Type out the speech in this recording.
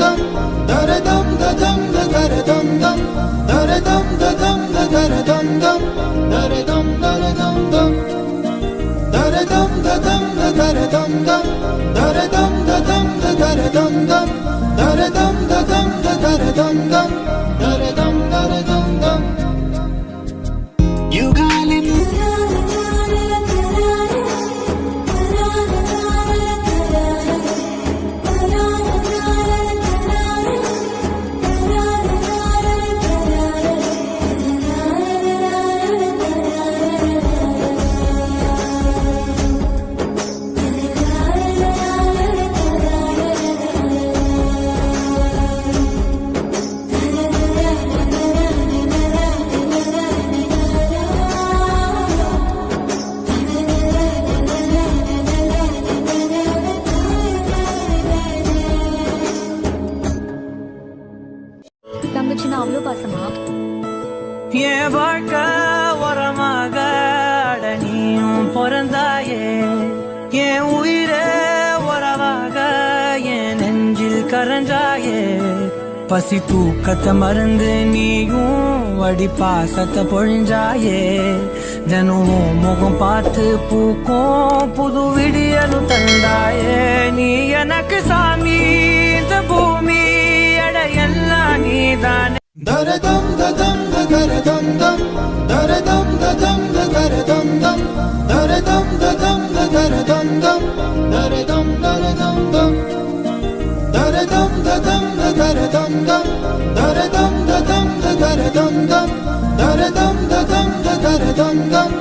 dum dare dum da dum da dare dum dum dare dum da dum da dare dum dum dare dum dare dum dum dare dum da dum da dare dum dum dare dum da dum da dare dum dum dare dum da dum da dare dum dum dare dum dare dum dum you got it தங்கச்சின்னா அவ்வளோ பாசமா? என் வாழ்க்கை உரமாக நீயும் பிறந்தாயே, என் உயிரே உறவாக என் நெஞ்சில் கரஞ்சாயே. பசி தூக்கத்தை மறந்து நீயும் அடி பாசத்தை பொழிஞ்சாயே. தினம் முகம் பார்த்து பூக்கும் புது விடியலும் தந்தாயே. நீ எனக்கு சாமி, இந்த பூமி எல்லாம் நீதானே. dare dum da dum da dare dum dum dare dum da dum da dare dum dum dare dum da dum da dare dum dum dare dum dare dum dum dare dum da dum da dare dum dum dare dum da dum da dare dum dum dare dum da dum da dare dum dum